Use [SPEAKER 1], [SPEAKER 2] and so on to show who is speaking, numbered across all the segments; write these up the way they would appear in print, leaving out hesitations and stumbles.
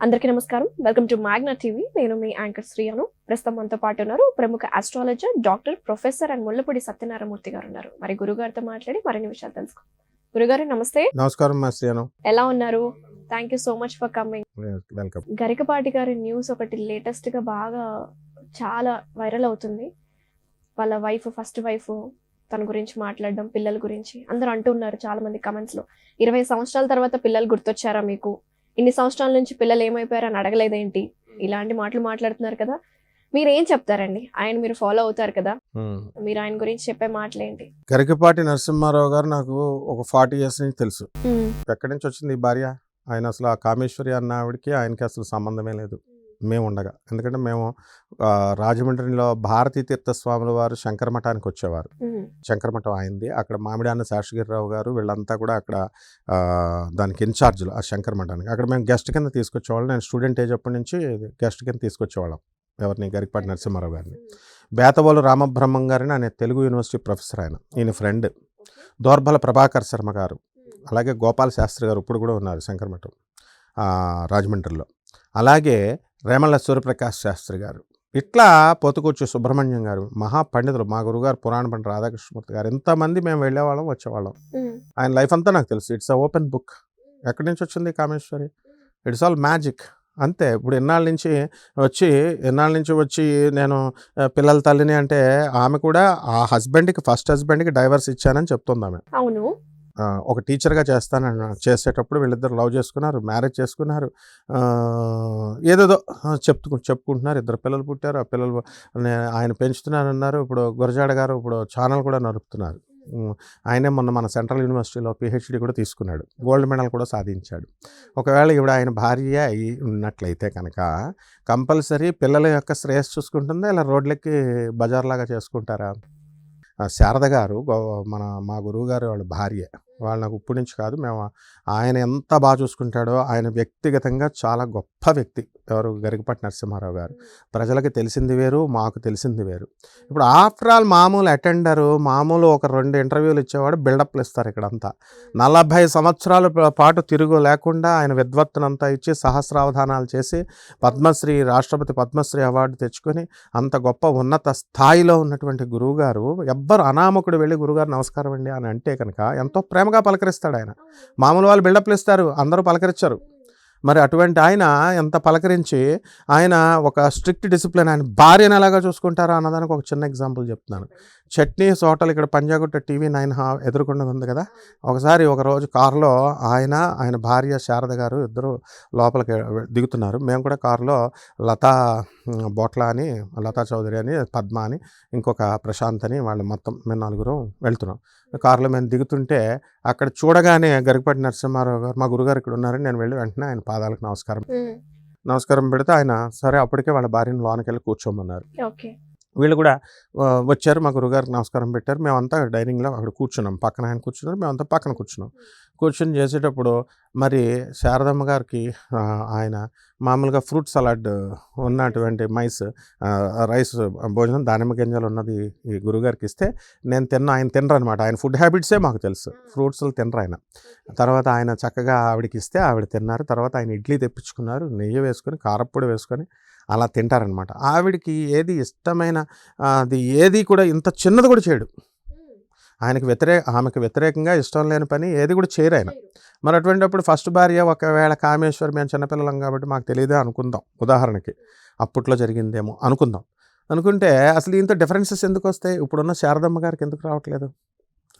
[SPEAKER 1] అందరికీ నమస్కారం. Welcome to Magna TV. నేను మీ యాంకర్ శ్రీయాను. ప్రస్తుతం మనతో పాటు ఉన్నారు ప్రముఖ astrologer, doctor, professor and Mullapudi Satyanarayana Murthy గారు ఉన్నారు. మరి గురుగారితో మాట్లాడి మరిన్ని విషయాలు తెలుసుకుందాం. గురుగారు నమస్తే.
[SPEAKER 2] నమస్కారం శ్రీయాను.
[SPEAKER 1] ఎలా ఉన్నారు? Thank you so much for coming.
[SPEAKER 2] Welcome.
[SPEAKER 1] Garikapati గారి న్యూస్ ఒకటి లేటెస్ట్ గా బాగా చాలా వైరల్ అవుతుంది. వాళ్ళ వైఫ్, ఫస్ట్ వైఫ్ తన గురించి మాట్లాడడం, పిల్లల గురించి అందరూ అంటున్నారు చాలా మంది కమెంట్స్ లో, 20 సంవత్సరాల తర్వాత పిల్లలు గుర్తొచ్చారా మీకు? ఇన్ని సంవత్సరాల నుంచి పిల్లలు ఏమైపోయారు అని అడగలేదేంటి? ఇలాంటి మాటలు మాట్లాడుతున్నారు కదా. మీరు ఏం చెప్తారండి? ఆయన మీరు ఫాలో అవుతారు కదా, మీరు ఆయన గురించి చెప్పే మాటలేంటి?
[SPEAKER 2] గరికపాటి నరసింహారావు గారు నాకు ఒక 40 years నుంచి తెలుసు. ఎక్కడి నుంచి వచ్చింది ఈ భార్య? ఆయన అసలు ఆ కామేశ్వరి అన్న ఆవిడకి ఆయనకి అసలు సంబంధమే లేదు మేము ఉండగా. ఎందుకంటే మేము రాజమండ్రిలో భారతీ తీర్థస్వాముల వారు శంకర మఠానికి వచ్చేవారు. శంకర మఠం అయింది అక్కడ. మామిడాన్న శాస్త్రిగిరిరావు గారు వీళ్ళంతా కూడా అక్కడ దానికి ఇన్ఛార్జ్లు ఆ శంకర మఠానికి. అక్కడ మేము గెస్ట్ కింద తీసుకొచ్చేవాళ్ళం. నేను స్టూడెంట్ ఏజ్ అప్పటి నుంచి గెస్ట్ కింద తీసుకొచ్చేవాళ్ళం. ఎవరిని? గరికపాటి నరసింహారావు గారిని. బేతవోలు రామబ్రహ్మం గారిని, ఆయన తెలుగు యూనివర్సిటీ ప్రొఫెసర్. ఈయన ఫ్రెండ్. దోర్బల ప్రభాకర్ శర్మ గారు, అలాగే గోపాల శాస్త్రి గారు ఇప్పుడు కూడా ఉన్నారు శంకర మఠం రాజమండ్రిలో. అలాగే రేమళ్ళ సూర్యప్రకాష్ శాస్త్రి గారు, ఇట్లా పొతుకూర్చు సుబ్రహ్మణ్యం గారు, మహాపండితులు, మా గురుగారు పురాణ పండిత రాధాకృష్ణమూర్తి గారు, ఎంతమంది మేము వెళ్ళేవాళ్ళం వచ్చేవాళ్ళం. ఆయన లైఫ్ అంతా నాకు తెలుసు. It's a open book. ఎక్కడి నుంచి వచ్చింది కామేశ్వరి? ఇట్స్ ఆల్ మ్యాజిక్ అంతే. ఇప్పుడు ఎన్నాళ్ళ నుంచి వచ్చి నేను పిల్లల తల్లిని అంటే, ఆమె కూడా ఆ హస్బెండ్కి, ఫస్ట్ హస్బెండ్కి డైవర్స్ ఇచ్చానని చెప్తుంది ఆమె.
[SPEAKER 1] అవును.
[SPEAKER 2] ఒక టీచర్గా చేసేటప్పుడు వీళ్ళిద్దరు లవ్ చేసుకున్నారు, మ్యారేజ్ చేసుకున్నారు, ఏదేదో చెప్పుకుంటున్నారు. 2 పిల్లలు పుట్టారు. ఆ పిల్లలు ఆయన పెంచుతున్నానన్నారు. ఇప్పుడు గురజాడ గారు ఇప్పుడు ఛానల్ కూడా నడుపుతున్నారు. ఆయనే మొన్న మన సెంట్రల్ యూనివర్సిటీలో PhD కూడా తీసుకున్నాడు, గోల్డ్ మెడల్ కూడా సాధించాడు. ఒకవేళ ఇవిడ ఆయన భార్య అయి ఉన్నట్లయితే కనుక కంపల్సరీ పిల్లల యొక్క శ్రేయస్సు చూసుకుంటుందా, ఇలా రోడ్లకి బజార్లాగా చేసుకుంటారా? శారద గారు మా గురువు గారు వాళ్ళ భార్య. వాళ్ళు నాకు ఇప్పటి నుంచి కాదు, మేము ఆయన ఎంత బాగా చూసుకుంటాడో. ఆయన వ్యక్తిగతంగా చాలా గొప్ప వ్యక్తి. ఎవరు? గరికపాటి నరసింహారావు గారు. ప్రజలకి తెలిసింది వేరు, మాకు తెలిసింది వేరు. ఇప్పుడు ఆఫ్టర్ ఆల్ మామూలు అటెండరు, మామూలు ఒక 2 ఇంటర్వ్యూలు ఇచ్చేవాడు బిల్డప్లు ఇస్తారు ఇక్కడంతా. 40 సంవత్సరాల పాటు తిరుగు లేకుండా ఆయన విద్వత్తునంతా ఇచ్చి సహస్రావధానాలు చేసి పద్మశ్రీ, రాష్ట్రపతి పద్మశ్రీ అవార్డు తెచ్చుకొని అంత గొప్ప ఉన్నత స్థాయిలో ఉన్నటువంటి గురువుగారు, ఎవ్వరు అనామకుడు వెళ్ళి గురుగారు నమస్కారం అండి అని అంటే కనుక ఎంతో ప్రేమగా పలకరిస్తాడు ఆయన. మామూలు వాళ్ళు బిల్డప్లు ఇస్తారు, అందరూ పలకరించరు. మరి అటువంటి ఆయన ఎంత పలకరించి, ఆయన ఒక స్ట్రిక్ట్ డిసిప్లిన్. ఆయన భార్యను ఎలాగా చూసుకుంటారా అన్నదానికి ఒక చిన్న ఎగ్జాంపుల్ చెప్తున్నాను. చట్నీస్ హోటల్ ఇక్కడ పంజాగుట్ట TV9 ఎదురుకుండా ఉంది కదా. ఒక రోజు కారులో ఆయన భార్య శారద గారు ఇద్దరు లోపలికి దిగుతున్నారు. మేము కూడా కారులో లతా చౌదరి అని, పద్మ అని, ఇంకొక ప్రశాంత్ అని, వాళ్ళు మొత్తం మేము 4 వెళ్తున్నాం. కారులో మేము దిగుతుంటే అక్కడ చూడగానే గరికపాటి నరసింహారావు గారు, మా గురుగారు ఇక్కడ ఉన్నారని నేను వెళ్ళి వెంటనే ఆయన పాదాలకు నమస్కారం పెడితే ఆయన సరే అప్పటికే వాళ్ళ భార్యను లోనికి వెళ్ళి కూర్చోమన్నారు. వీళ్ళు కూడా వచ్చారు, మా గురుగారికి నమస్కారం పెట్టారు. మేమంతా డైనింగ్లో అక్కడ కూర్చున్నాం. పక్కన ఆయన కూర్చున్నారు, మేమంతా పక్కన కూర్చున్నాం. కూర్చొని చేసేటప్పుడు మరి శారదమ్మ గారికి ఆయన మామూలుగా ఫ్రూట్ సలాడ్ ఉన్నటువంటి రైస్ భోజనం, దానిమ్మ గింజలు ఉన్నది ఈ గురుగారికి ఇస్తే నేను ఆయన తినరు అనమాట. ఆయన ఫుడ్ హ్యాబిట్సే మాకు తెలుసు. ఫ్రూట్స్లు తినరు ఆయన. తర్వాత ఆయన చక్కగా ఆవిడకి ఇస్తే ఆవిడ తిన్నారు. తర్వాత ఆయన ఇడ్లీ తెప్పించుకున్నారు, నెయ్యి వేసుకొని, కారప్పొడి వేసుకొని అలా తింటారనమాట. ఆవిడికి ఏది ఇష్టమైన అది ఏది కూడా ఇంత చిన్నది కూడా చేయడు. ఆమెకు వ్యతిరేకంగా ఇష్టం లేని పని ఏది కూడా చేయరు ఆయన. మరి అటువంటిప్పుడు ఫస్ట్ భార్య ఒకవేళ కామేశ్వరి, మేము చిన్నపిల్లలం కాబట్టి మాకు తెలియదే అనుకుందాం, ఉదాహరణకి అప్పట్లో జరిగిందేమో అనుకుంటే అసలు ఇంత డిఫరెన్సెస్ ఎందుకు వస్తాయి? ఇప్పుడున్న శారదమ్మ గారికి ఎందుకు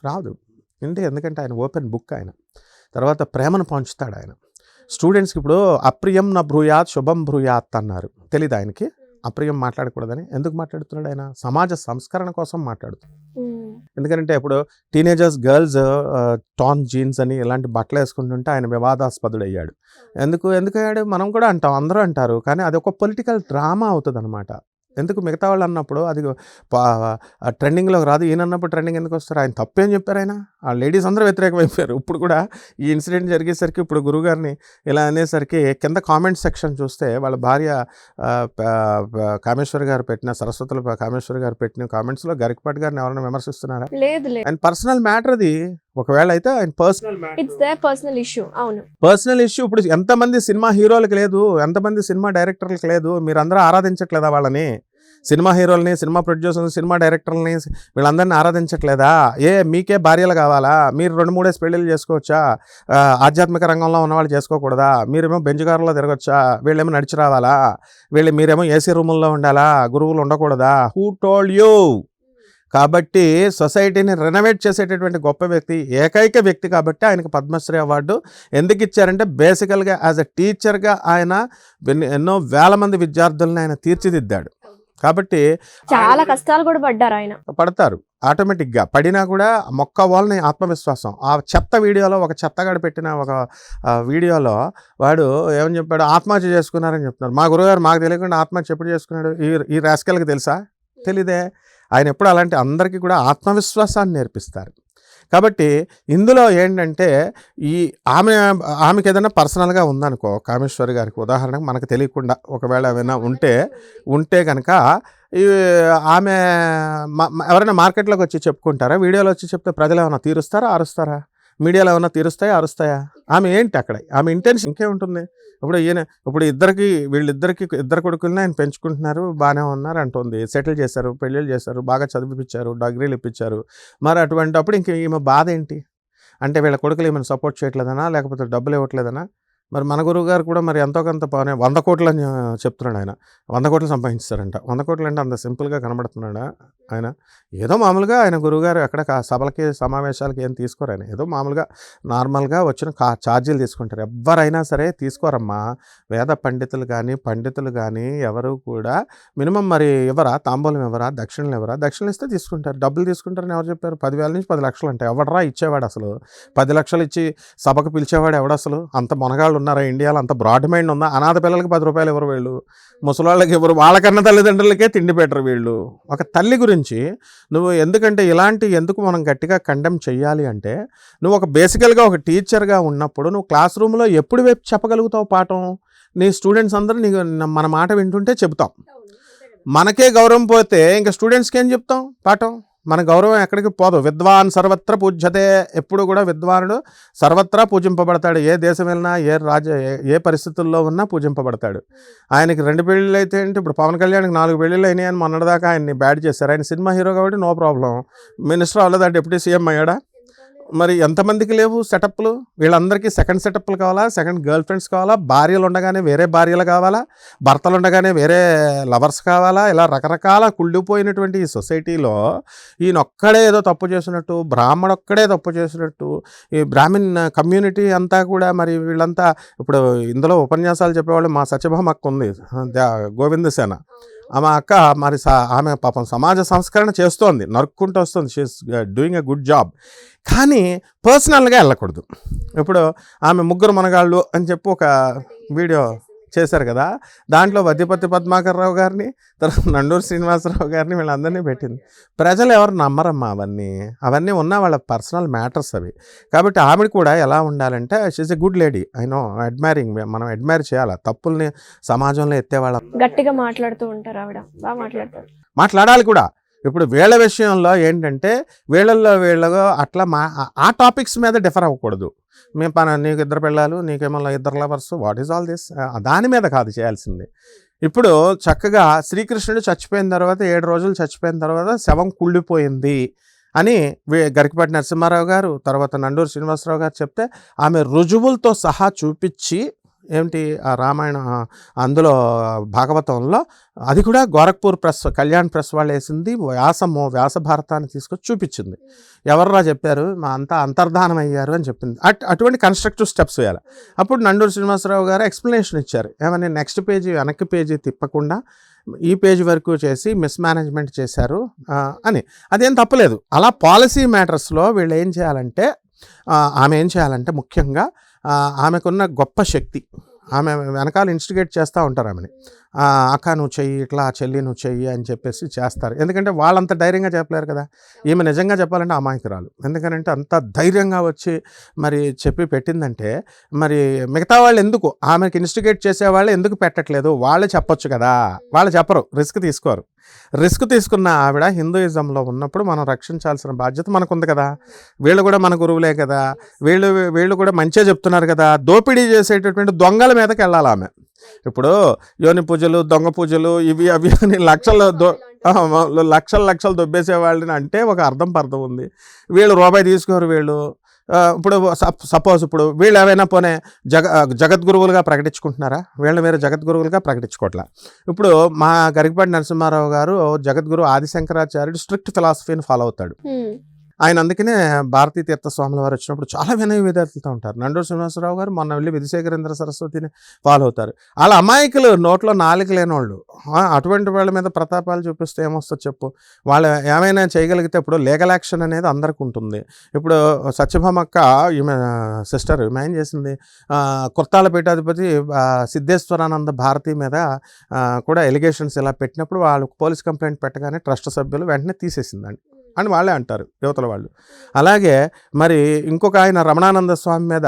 [SPEAKER 2] రాదు? ఎందుకంటే ఆయన ఓపెన్ బుక్. ఆయన తర్వాత ప్రేమను పంచుతాడు ఆయన స్టూడెంట్స్కి. ఇప్పుడు అప్రియం న బ్రూయాత్ శుభం బ్రూయాత్ అన్నారు. తెలీదు ఆయనకి అప్రియం మాట్లాడకూడదని. ఎందుకు మాట్లాడుతున్నాడు ఆయన? సమాజ సంస్కరణ కోసం మాట్లాడుతున్నాడు. ఎందుకంటే ఇప్పుడు టీనేజర్స్, గర్ల్స్ టాన్ జీన్స్ అని ఇలాంటి బట్టలు వేసుకుంటుంటే ఆయన వివాదాస్పదుడు అయ్యాడు. ఎందుకు అయ్యాడు? మనం కూడా అంటాం, అందరూ అంటారు. కానీ అది ఒక పొలిటికల్ డ్రామా అవుతుంది అనమాట. ఎందుకు? మిగతా వాళ్ళు అన్నప్పుడు అది ట్రెండింగ్లోకి రాదు. ఈయన అన్నప్పుడు ట్రెండింగ్ ఎందుకు వస్తారు? ఆయన తప్పేం చెప్పారు? ఆయన ఆ లేడీస్ అందరూ వ్యతిరేకమైపోయారు. ఇప్పుడు కూడా ఈ ఇన్సిడెంట్ జరిగేసరికి, ఇప్పుడు గురుగారిని ఇలా అనేసరికి కింద కామెంట్ సెక్షన్ చూస్తే వాళ్ళ భార్య కామేశ్వరి గారు పెట్టిన, సరస్వతుల కామేశ్వరి గారు పెట్టిన కామెంట్స్లో గరికపాటి గారిని ఎవరైనా విమర్శిస్తున్నారా?
[SPEAKER 1] లేదు.
[SPEAKER 2] ఆయన పర్సనల్ మ్యాటర్ అది. ఒకవేళ అయితే ఆయన personal
[SPEAKER 1] it's there personal issue. అవును,
[SPEAKER 2] పర్సనల్ ఇష్యూ. ఇప్పుడు ఎంతమంది సినిమా హీరోలకు లేదు, ఎంతమంది సినిమా డైరెక్టర్లకు లేదు, మీరందరూ ఆరాధించట్లేదా వాళ్ళని? సినిమా హీరోల్ని, సినిమా ప్రొడ్యూసర్ని, సినిమా డైరెక్టర్లని వీళ్ళందరినీ ఆరాధించట్లేదా? మీకే భార్యలు కావాలా? మీరు 2-3 పెళ్ళిళ్ళు చేసుకోవచ్చా? ఆధ్యాత్మిక రంగంలో ఉన్నవాళ్ళు చేసుకోకూడదా? మీరేమో బెంజుకారులో తిరగొచ్చా? వీళ్ళేమో నడిచి రావాలా? మీరేమో ఏసీ రూముల్లో ఉండాలా? గురువులు ఉండకూడదా? Who told you? కాబట్టి సొసైటీని రెనోవేట్ చేసేటటువంటి గొప్ప వ్యక్తి, ఏకైక వ్యక్తి కాబట్టి ఆయనకు పద్మశ్రీ అవార్డు ఎందుకు ఇచ్చారంటే బేసికల్గా యాజ్ అ టీచర్గా ఆయన ఎన్నో వేల మంది విద్యార్థులను ఆయన తీర్చిదిద్దాడు. కాబట్టి
[SPEAKER 1] చాలా కష్టాలు కూడా పడ్డారు ఆయన.
[SPEAKER 2] పడతారు ఆటోమేటిక్గా, పడినా కూడా మొక్క వాళ్ళని ఆత్మవిశ్వాసం. ఆ చెత్త వీడియోలో ఒక చెత్తగాడు పెట్టిన ఒక వీడియోలో వాడు ఏమని చెప్పాడు, ఆత్మహత్య చేసుకున్నారని చెప్తున్నారు. మా గురుగారు మాకు తెలియకుండా ఆత్మహత్య ఎప్పుడు చేసుకున్నాడు? ఈ రాస్కెల్కి తెలుసా? తెలీదే. ఆయన ఎప్పుడు అలాంటి అందరికీ కూడా ఆత్మవిశ్వాసాన్ని నేర్పిస్తారు. కాబట్టి ఇందులో ఏంటంటే ఆమెకి ఏదైనా పర్సనల్గా ఉందనుకో, కామేశ్వరి గారికి ఉదాహరణకు మనకు తెలియకుండా ఒకవేళ ఏమైనా ఉంటే కనుక ఆమె ఎవరైనా మార్కెట్లోకి వచ్చి చెప్పుకుంటారా? వీడియోలో వచ్చి చెప్తే ప్రజలు ఏమైనా తీరుస్తారా, అరుస్తారా? మీడియాలో ఏమైనా తీరుస్తాయా, అరుస్తాయా? ఆమె ఏంటి అక్కడ, ఆమె ఇంటెన్షన్ ఇంకేముంటుంది? ఇప్పుడు వీళ్ళిద్దరికి 2 కొడుకులని ఆయన పెంచుకుంటున్నారు, బాగానే ఉన్నారు అంటుంది, సెటిల్ చేశారు, పెళ్ళిళ్ళు చేశారు, బాగా చదివిపించారు, డిగ్రీలు ఇప్పించారు. మరి అటువంటిప్పుడు ఇంక ఈమె బాధ ఏంటి? అంటే వీళ్ళ కొడుకులు ఏమైనా సపోర్ట్ చేయట్లేదనా, లేకపోతే డబ్బులు ఇవ్వట్లేదనా? మరి మన గురువు గారు కూడా మరి ఎంతో కొంత 100 కోట్లు అని చెప్తున్నాడు ఆయన. 100 కోట్లు సంపాదించారంట. 100 కోట్లు అంటే అంత సింపుల్గా కనబడుతున్నాడా ఆయన? ఏదో మామూలుగా ఆయన గురువుగారు ఎక్కడ సభలకి సమావేశాలకి ఏం తీసుకోరు ఆయన. ఏదో మామూలుగా నార్మల్గా వచ్చిన ఛార్జీలు తీసుకుంటారు. ఎవరైనా సరే తీసుకోరమ్మా. వేద పండితులు కానీ ఎవరు కూడా మినిమం మరి ఎవరా తాంబూలం ఎవరా, దక్షిణలు ఎవరా? దక్షిణలు ఇస్తే తీసుకుంటారు, డబ్బులు తీసుకుంటారని ఎవరు చెప్పారు? 10,000 నుంచి 10 లక్షలు అంటే ఎవడరా ఇచ్చేవాడు అసలు? 10 లక్షలు ఇచ్చి సభకు పిలిచేవాడు ఎవడు అసలు? అంత మొనగాళ్ళు ఉన్నారా ఇండియాలో? అంత బ్రాడ్ మైండ్ ఉందా? అనాథ పిల్లలకి 10 రూపాయలు ఎవరు వీళ్ళు? ముసలాళ్ళకి ఎవరు? వాళ్ళకన్నా తల్లిదండ్రులకే తిండి పెట్టరు వీళ్ళు. ఒక తల్లి గురించి నువ్వు ఎందుకు మనం గట్టిగా కండెమ్ చెయ్యాలి అంటే, నువ్వు ఒక బేసికల్గా ఒక టీచర్గా ఉన్నప్పుడు నువ్వు క్లాస్ రూమ్లో ఎప్పుడు వైపు చెప్పగలుగుతావు పాఠం? నీ స్టూడెంట్స్ అందరూ నీకు మన మాట వింటుంటే చెబుతాం. మనకే గౌరవం పోతే ఇంకా స్టూడెంట్స్కి ఏం చెప్తాం పాఠం? మన గౌరవం ఎక్కడికి పోదు. విద్వాన్ సర్వత్ర పూజ్యతే. ఎప్పుడు కూడా విద్వానుడు సర్వత్రా పూజింపబడతాడు. ఏ దేశం వెళ్ళినా, ఏ పరిస్థితుల్లో ఉన్నా పూజింపబడతాడు. ఆయనకి 2 పెళ్ళిళ్ళు అయితే ఏంటి? ఇప్పుడు పవన్ కళ్యాణ్కి 4 పెళ్ళిళ్ళు అయినాయి అని మొన్నటిదాకా ఆయన్ని బ్యాడ్ చేశారు. ఆయన సినిమా హీరో కాబట్టి నో ప్రాబ్లం. మినిస్టర్ అవ్వలేదా? డిప్యూటీ సీఎం అయ్యాడా? మరి ఎంతమందికి లేవు సెటప్లు? వీళ్ళందరికీ సెకండ్ సెటప్లు కావాలా? సెకండ్ గర్ల్ ఫ్రెండ్స్ కావాలా? భార్యలు ఉండగానే వేరే భార్యలు కావాలా? భర్తలు ఉండగానే వేరే లవర్స్ కావాలా? ఇలా రకరకాల కుళ్ళిపోయినటువంటి ఈ సొసైటీలో ఈయనొక్కడే ఏదో తప్పు చేసినట్టు, బ్రాహ్మణొక్కడే తప్పు చేసినట్టు, ఈ బ్రాహ్మిన్ కమ్యూనిటీ అంతా కూడా మరి వీళ్ళంతా ఇప్పుడు ఇందులో ఉపన్యాసాలు చెప్పేవాళ్ళు మా సత్యభామ అక్క ఉంది, గోవిందసేన. ఆమె అక్క మరి ఆమె పాపం సమాజ సంస్కరణ చేస్తోంది, నరుక్కుంటూ వస్తుంది. She's doing a good job. కానీ పర్సనల్గా వెళ్ళకూడదు. ఇప్పుడు ఆమె 3 మనగాళ్ళు అని చెప్పి ఒక వీడియో చేశారు కదా, దాంట్లో వద్దిపత్తి పద్మాకర్ రావు గారిని, తర్వాత నండూరు శ్రీనివాసరావు గారిని, వీళ్ళందరినీ పెట్టింది. ప్రజలు ఎవరు నమ్మరమ్మా అవన్నీ ఉన్న వాళ్ళ పర్సనల్ మ్యాటర్స్ అవి. కాబట్టి ఆవిడ కూడా ఎలా ఉండాలంటే, she's a good lady. I know, admiring. మనం అడ్మైర్ చేయాలి. తప్పుల్ని సమాజంలో ఎత్తేవాళ్ళ
[SPEAKER 1] గట్టిగా మాట్లాడుతూ ఉంటారు ఆవిడ, బాగా
[SPEAKER 2] మాట్లాడాలి కూడా. ఇప్పుడు వీళ్ళ విషయంలో ఏంటంటే వీళ్ళలో అట్లా ఆ టాపిక్స్ మీద డిఫర్ అవ్వకూడదు. నీకు 2 పిల్లలు, నీకేమో 2 lovers, what is all this? దాని మీద కాదు చేయాల్సింది. ఇప్పుడు చక్కగా శ్రీకృష్ణుడు చచ్చిపోయిన తర్వాత 7 రోజులు చచ్చిపోయిన తర్వాత శవం కుళ్ళిపోయింది అని గరికపాటి నరసింహారావు గారు, తర్వాత నండూరు శ్రీనివాసరావు గారు చెప్తే ఆమె రుజువులతో సహా చూపించి, ఏమిటి ఆ రామాయణ అందులో భాగవతంలో అది కూడా గోరఖ్పూర్ ప్రెస్, కళ్యాణ్ ప్రెస్ వాళ్ళు వేసింది వ్యాస భారతాన్ని తీసుకొచ్చి చూపించింది. ఎవర్రా చెప్పారు? మా అంతా అంతర్ధానం అయ్యారు అని చెప్పింది. అటువంటి కన్స్ట్రక్టివ్ స్టెప్స్ వేయాలి. అప్పుడు నండూరు శ్రీనివాసరావు గారు ఎక్స్ప్లెనేషన్ ఇచ్చారు. ఏమని, నెక్స్ట్ పేజీ వెనక్కి పేజీ తిప్పకుండా ఈ పేజ్ వరకు చేసి మిస్మేనేజ్మెంట్ చేశారు అని. అదేం తప్పలేదు. అలా పాలసీ మ్యాటర్స్లో వీళ్ళు ఏం చేయాలంటే, ఆమె ఏం చేయాలంటే ముఖ్యంగా ఆమెకున్న గొప్ప శక్తి, ఆమె వెనకాల ఇన్స్టిగేట్ చేస్తూ ఉంటారు ఆమెని. అక్క నువ్వు చెయ్యి, ఇట్లా చెల్లి నువ్వు చెయ్యి అని చెప్పేసి చేస్తారు. ఎందుకంటే వాళ్ళంత ధైర్యంగా చెప్పలేరు కదా. ఈమె నిజంగా చెప్పాలంటే అమాయకురాలు. ఎందుకనంటే అంత ధైర్యంగా వచ్చి మరి చెప్పి పెట్టిందంటే మరి మిగతా వాళ్ళు ఎందుకు ఆమెకి ఇన్స్టిగేట్ చేసేవాళ్ళు ఎందుకు పెట్టట్లేదు? వాళ్ళు చెప్పొచ్చు కదా. వాళ్ళు చెప్పరు, రిస్క్ తీసుకోరు. రిస్క్ తీసుకున్న ఆవిడ హిందూయిజంలో ఉన్నప్పుడు మనం రక్షించాల్సిన బాధ్యత మనకుంది కదా. వీళ్ళు కూడా మన గురువులే కదా, వీళ్ళు కూడా మంచిగా చెప్తున్నారు కదా. దోపిడీ చేసేటటువంటి దొంగల మీదకి వెళ్ళాలి ఆమె. ఇప్పుడు యోని పూజలు, దొంగ పూజలు, ఇవి అవి అని లక్షలు దొబ్బేసే వాళ్ళని అంటే ఒక అర్థం పర్థం ఉంది. వీళ్ళు రూపాయి తీసుకోరు. వీళ్ళు ఇప్పుడు సపోజ్ ఇప్పుడు వీళ్ళు ఏమైనా పోనే జగద్గురువులుగా ప్రకటించుకుంటున్నారా? వీళ్ళు మీరు జగద్గురువులుగా ప్రకటించుకోవట్లా. ఇప్పుడు మా గరికపాటి నరసింహారావు గారు జగద్గురు ఆదిశంకరాచార్యుడు స్ట్రిక్ట్ ఫిలాసఫీని ఫాలో అవుతాడు. ఆయన అందుకనే భారతీ తీర్థ స్వాముల వారు వచ్చినప్పుడు చాలా వినయ విధేయతలతో ఉంటారు. నండూరు శ్రీనివాసరావు గారు మొన్న వెళ్ళి విధుశేఖరేంద్ర సరస్వతిని ఫాలో అవుతారు. వాళ్ళ అమాయకులు, నోట్లో నాలుక లేనివాళ్ళు. అటువంటి వాళ్ళ మీద ప్రతాపాలు చూపిస్తే ఏమొస్తుంది చెప్పు? వాళ్ళు ఏమైనా చేయగలిగితే ఇప్పుడు లీగల్ యాక్షన్ అనేది అందరికి ఉంటుంది. ఇప్పుడు సత్యభామక్క ఈమె సిస్టర్ ఈమె ఏం చేసింది, కుర్తాల పీఠాధిపతి సిద్ధేశ్వరానంద భారతి మీద కూడా ఎలిగేషన్స్ ఇలా పెట్టినప్పుడు వాళ్ళు పోలీస్ కంప్లైంట్ పెట్టగానే ట్రస్ట్ సభ్యులు వెంటనే తీసేసిందండి అని వాళ్ళే అంటారు యువతల వాళ్ళు. అలాగే మరి ఇంకొక ఆయన రమణానంద స్వామి మీద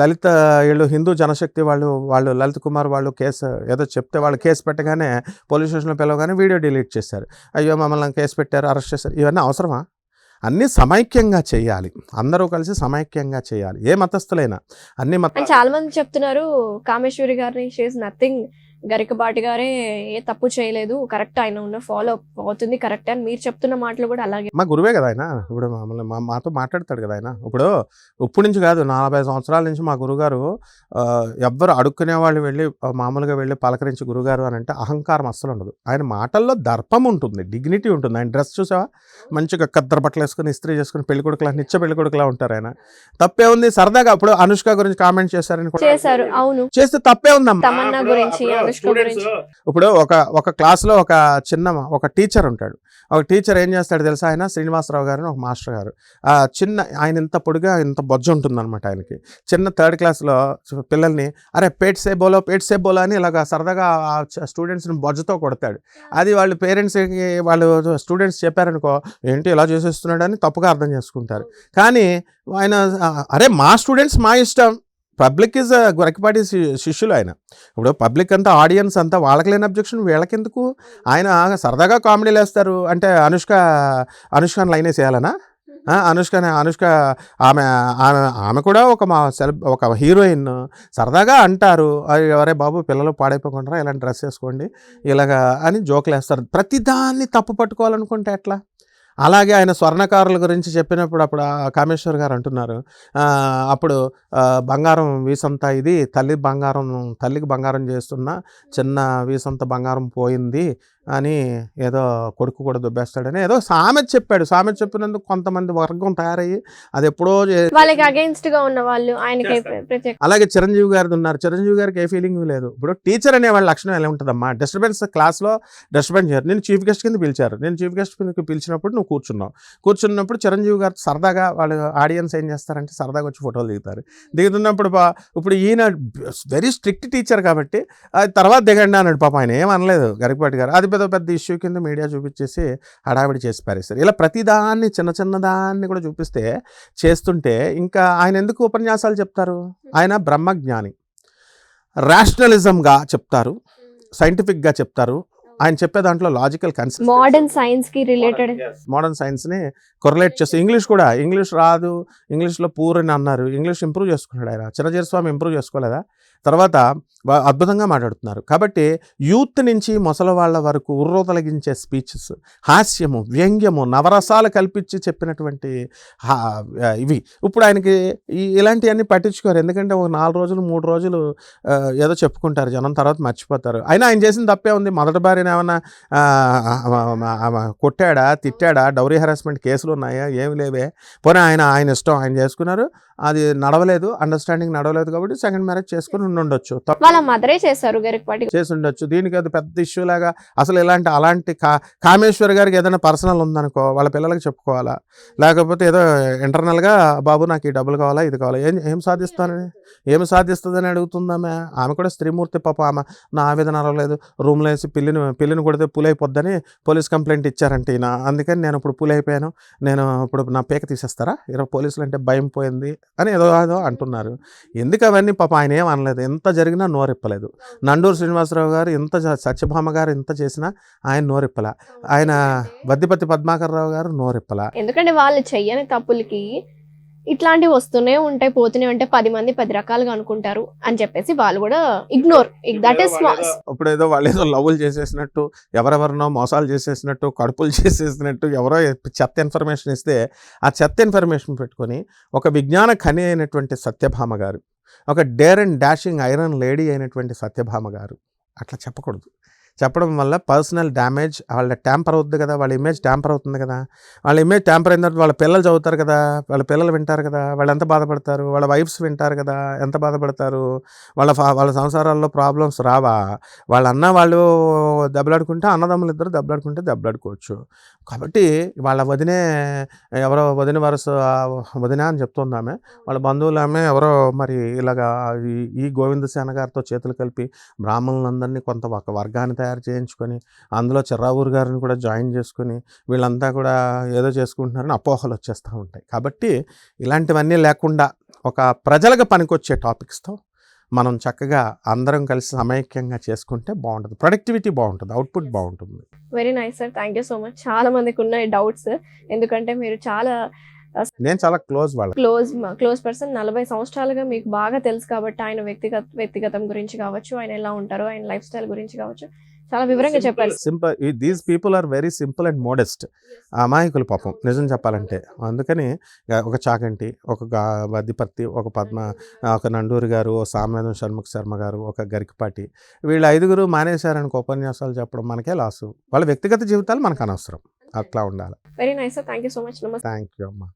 [SPEAKER 2] లలిత వీళ్ళు హిందూ జనశక్తి వాళ్ళు లలిత్ కుమార్ వాళ్ళు కేసు ఏదో చెప్తే వాళ్ళు కేసు పెట్టగానే పోలీస్ స్టేషన్లో పిలవగానే వీడియో డిలీట్ చేశారు. అయ్యో మమ్మల్ని కేసు పెట్టారు, అరెస్ట్ చేశారు. ఇవన్నీ అవసరమా? అన్నీ సమైక్యంగా చేయాలి, అందరూ కలిసి సమైక్యంగా చేయాలి. ఏ మతస్థులైనా అన్ని
[SPEAKER 1] చాలా మంది చెప్తున్నారు కామేశ్వరి గారిని షీఈస్ నథింగ్, గరికపాటి గారే ఏ తప్పు చేయలేదు, కరెక్ట్ ఆయన ఉన్న ఫాలో అవుతుంది కరెక్ట్ అని మీరు చెప్తున్న మాటలు కూడా అలాగే.
[SPEAKER 2] మా గురువే కదా ఆయన. ఇప్పుడు మమ్మల్ని మాతో మాట్లాడతాడు కదా ఆయన. ఇప్పుడు నుంచి కాదు, 40 సంవత్సరాల నుంచి మా గురుగారు ఎవ్వరు అడుక్కునే వాళ్ళు వెళ్ళి మామూలుగా వెళ్ళి పలకరించి గురుగారు అని అంటే అహంకారం అస్సలు ఉండదు. ఆయన మాటల్లో దర్పం ఉంటుంది, డిగ్నిటీ ఉంటుంది. ఆయన డ్రెస్ చూసావా, మంచిగా కద్దరు బట్టలు వేసుకుని ఇస్త్రీ చేసుకుని పెళ్లి కొడుకులా నిత్య పెళ్లి కొడుకులా ఉంటారు ఆయన. తప్పే ఉంది? సరదాగా అప్పుడు అనుష్క గురించి కామెంట్
[SPEAKER 1] చేశారు, అవును,
[SPEAKER 2] చేస్తే తప్పే ఉందమ్మా.
[SPEAKER 1] తమన్నా గురించి,
[SPEAKER 2] ఇప్పుడు ఒక క్లాస్లో ఒక టీచర్ ఉంటాడు. ఒక టీచర్ ఏం చేస్తాడు తెలుసా? ఆయన శ్రీనివాసరావు గారు ఒక మాస్టర్ గారు. ఆయన ఇంత పొడిగా ఇంత బొజ్జ ఉంటుందన్నమాట ఆయనకి. చిన్న 3rd క్లాస్లో పిల్లల్ని అరే పేట్ సే బోలో అని ఇలాగ సరదాగా స్టూడెంట్స్ని బొజ్జతో కొడతాడు. అది వాళ్ళు పేరెంట్స్కి వాళ్ళు స్టూడెంట్స్ చెప్పారనుకో, ఏంటి ఇలా చేసేస్తున్నాడు అని తప్పుగా అర్థం చేసుకుంటారు. కానీ ఆయన అరే మా స్టూడెంట్స్ మా ఇష్టం, పబ్లిక్ ఈజ్ గరికపాటి శిష్యులు ఆయన. ఇప్పుడు పబ్లిక్ అంతా ఆడియన్స్ అంతా వాళ్ళకి లేని అబ్జెక్షన్ వీళ్ళకెందుకు? ఆయన సరదాగా కామెడీలు వేస్తారు. అంటే అనుష్కని లైన్ వేసేయాలనా? అనుష్క ఆమె కూడా ఒక హీరోయిన్. సరదాగా అంటారు, అరే బాబు పిల్లలు పాడైపోకుండా ఇలాంటి డ్రెస్ వేసుకోండి ఇలాగా అని జోకులు వేస్తారు. ప్రతిదాన్ని తప్పు పట్టుకోవాలనుకుంటే ఎట్లా? అలాగే ఆయన స్వర్ణకారుల గురించి చెప్పినప్పుడు అప్పుడు కామేశ్వర్ గారు అంటున్నారు, అప్పుడు బంగారం వీసంతా ఇది తల్లికి బంగారం చేస్తున్న చిన్న వీసంత బంగారం పోయింది అని ఏదో కొడుకు కూడా దుబ్బేస్తాడని ఏదో సామెత చెప్పాడు. సామెత చెప్పినందుకు కొంతమంది వర్గం తయారయ్యి అది ఎప్పుడో
[SPEAKER 1] వాళ్ళకి అగైన్స్ట్ గా ఉన్న వాళ్ళు ఆయనకి.
[SPEAKER 2] అలాగే చిరంజీవి గారిది ఉన్నారు. చిరంజీవి గారికి ఏ ఫీలింగ్ లేదు. ఇప్పుడు టీచర్ అనే వాళ్ళ లక్షణం ఎలా ఉంటుందమ్మా? డిస్టర్బెన్స్ క్లాస్లో డిస్టర్బెన్స్ చేయరు. నేను చీఫ్ గెస్ట్ కింద పిలిచారు. నేను చీఫ్ గెస్ట్ కింద పిలిచినప్పుడు నువ్వు కూర్చున్నప్పుడు చిరంజీవి గారు సరదాగా వాళ్ళు ఆడియన్స్ ఏం చేస్తారంటే సరదాగా వచ్చి ఫోటోలు దిగుతున్నప్పుడు ఇప్పుడు ఈయన వెరీ స్ట్రిక్ట్ టీచర్ కాబట్టి అది తర్వాత దిగండి అన్నాడు. పాప ఆయన ఏమనలేదు గరికపాటి గారు. అది పెద్ద ఇష్యూ కింద మీడియా చూపించేసి హడావిడి చేసి పారేస్తారు. ఇలా ప్రతిదాన్ని చిన్నదాన్ని కూడా చూపిస్తే చేస్తుంటే ఇంకా ఆయన ఎందుకు ఉపన్యాసాలు చెప్తారు? ఆయన బ్రహ్మజ్ఞాని, రేషనలిజంగా చెప్తారు, సైంటిఫిక్గా చెప్తారు. ఆయన చెప్పే దాంట్లో లాజికల్ కన్సెప్ట్,
[SPEAKER 1] మోడర్న్ సైన్స్ కి రిలేటెడ్,
[SPEAKER 2] మోడర్న్ సైన్స్ని కొరలేట్ చేస్తూ ఇంగ్లీష్ రాదు, ఇంగ్లీష్లో పూర్ అని అన్నారు. ఇంగ్లీష్ ఇంప్రూవ్ చేసుకున్నాడు ఆయన. చిరంజీవి స్వామి ఇంప్రూవ్ చేసుకోలేదా? తర్వాత అద్భుతంగా మాట్లాడుతున్నారు. కాబట్టి యూత్ నుంచి ముసలి వాళ్ళ వరకు ఉర్రూతలగించే స్పీచెస్, హాస్యము, వ్యంగ్యము, నవరసాలు కల్పించి చెప్పినటువంటి ఇవి ఇప్పుడు ఆయనకి ఇలాంటివన్నీ పట్టించుకోరు. ఎందుకంటే ఒక 4 రోజులు 3 రోజులు ఏదో చెప్పుకుంటారు జనం, తర్వాత మర్చిపోతారు. అయినా ఆయన చేసిన తప్పే ఉంది. మొదటి భార్యను ఏమన్నా కొట్టాడా, తిట్టాడా, డౌరీ హెరాస్మెంట్ కేసులు ఉన్నాయా? ఏమి లేవే. పోనీ ఆయన ఇష్టం, ఆయన చేసుకున్నారు. అది నడవలేదు, అండర్స్టాండింగ్ నడవలేదు కాబట్టి సెకండ్ మ్యారేజ్ చేసుకుని ఉండొచ్చు,
[SPEAKER 1] వాళ్ళ మదరే చేశారు గరికపాటి.
[SPEAKER 2] చేసి ఉండొచ్చు. దీనికి అది పెద్ద ఇష్యూ లాగా అసలు అలాంటి కామేశ్వర్ గారికి ఏదైనా పర్సనల్ ఉందనుకో వాళ్ళ పిల్లలకి చెప్పుకోవాలా, లేకపోతే ఏదో ఇంటర్నల్గా బాబు నాకు ఈ డబ్బులు కావాలా ఇది కావాలా, ఏమి సాధిస్తుందని అడుగుతుందామె. ఆమె కూడా స్త్రీమూర్తి పాప. ఆమె నా ఆవేదన అరవలేదు, రూమ్లో వేసి పిల్లిని కొడితే పులి అయిపోద్దని పోలీస్ కంప్లైంట్ ఇచ్చారంటే ఈయన. అందుకని నేను ఇప్పుడు పులి అయిపోయాను, నేను ఇప్పుడు నా పేక తీసేస్తారా, పోలీసులు అంటే భయం పోయింది అని ఏదో అంటున్నారు. ఎందుకు అవన్నీ పాప ఆయన ఏం అనలేదు, ఎంత జరిగినా నోరిప్పలేదు. నండూరు శ్రీనివాసరావు గారు ఇంత సత్యభామ గారు ఇంత చేసినా ఆయన నోరిప్పల, ఆయన వద్దిపతి పద్మాకర్ రావు గారు నోరిప్పల.
[SPEAKER 1] ఎందుకంటే వాళ్ళు చెయ్యని తప్పులకి ఇట్లాంటివి వస్తూనే ఉంటాయి, పోతూనే ఉంటాయి, 10 మంది 10 రకాలుగా అనుకుంటారు అని చెప్పేసి వాళ్ళు కూడా ఇగ్నోర్. దట్ ఈస్
[SPEAKER 2] ఇప్పుడు ఏదో వాళ్ళు ఏదో లవ్వులు చేసేసినట్టు, ఎవరెవరినో మోసాలు చేసేసినట్టు, కడుపులు చేసేసినట్టు ఎవరో చెత్త ఇన్ఫర్మేషన్ ఇస్తే ఆ చెత్త ఇన్ఫర్మేషన్ పెట్టుకొని ఒక విజ్ఞాన ఖని అయినటువంటి సత్యభామ గారు, ఒక dare and dashing iron lady అయినటువంటి సత్యభామ గారు అట్లా చెప్పకూడదు. చెప్పడం వల్ల పర్సనల్ డ్యామేజ్, వాళ్ళ ట్యాంపర్ అవుతుంది కదా, వాళ్ళ ఇమేజ్ ట్యాంపర్ అవుతుంది కదా. వాళ్ళ ఇమేజ్ ట్యాంపర్ అయిన తర్వాత వాళ్ళ పిల్లలు చదువుతారు కదా, వాళ్ళ పిల్లలు వింటారు కదా, వాళ్ళు ఎంత బాధపడతారు, వాళ్ళ వైఫ్స్ వింటారు కదా ఎంత బాధపడతారు, వాళ్ళ సంసారాల్లో ప్రాబ్లమ్స్ రావా. వాళ్ళు దెబ్బలాడుకుంటే, అన్నదమ్ములు ఇద్దరు దెబ్బలాడుకోవచ్చు. కాబట్టి వాళ్ళ వదిన వరుస వదిన అని చెప్తుందామె, వాళ్ళ బంధువులు ఆమె ఎవరో మరి ఇలాగా ఈ గోవిందసేన గారితో చేతులు కలిపి బ్రాహ్మణులందరినీ కొంత ఒక వర్గాన్ని తయారు చేయించుకొని అందులో చిర్రావూరు గారిని కూడా జాయిన్ చేసుకొని వీళ్ళంతా కూడా ఏదో చేసుకుంటున్నారని అపోహలు వచ్చేస్తూ ఉంటాయి. కాబట్టి ఇలాంటివన్నీ లేకుండా ఒక ప్రజలకు పనికొచ్చే టాపిక్స్తో మనం చక్కగా అందరం కలిసి సమైక్యంగా చేసుకుంటే బాగుంటుంది, ప్రొడక్టివిటీ బాగుంటుంది, అవుట్పుట్ బాగుంటుంది.
[SPEAKER 1] Very nice sir, thank you so much. చాలా మందికి ఉన్నాయి డౌట్స్, ఎందుకంటే మీరు
[SPEAKER 2] నేను చాలా
[SPEAKER 1] క్లోజ్ పర్సన్. 40 సంవత్సరాలుగా మీకు బాగా తెలుసు కాబట్టి ఆయన వ్యక్తిగతం గురించి కావచ్చు, ఆయన ఎలా ఉంటారో, ఆయన లైఫ్ స్టైల్ గురించి కావచ్చు, చాలా వివరంగా చెప్పారు.
[SPEAKER 2] Simple, these people are very simple and modest. అమాయకులు పాపం నిజం చెప్పాలంటే. అందుకని ఒక చాగంటి, ఒక వద్దిపత్తి, ఒక నండూరి గారు, ఒక సామ్వేదం షణ్ముఖ శర్మ గారు, ఒక గరికపాటి, వీళ్ళ 5 మానేశారనుకో ఉపన్యాసాలు చెప్పడం మనకే లాసు. వాళ్ళ వ్యక్తిగత జీవితాలు మనకు అనవసరం. అట్లా ఉండాలి.
[SPEAKER 1] Very nice sir, thank you so much.
[SPEAKER 2] Thank you అమ్మా.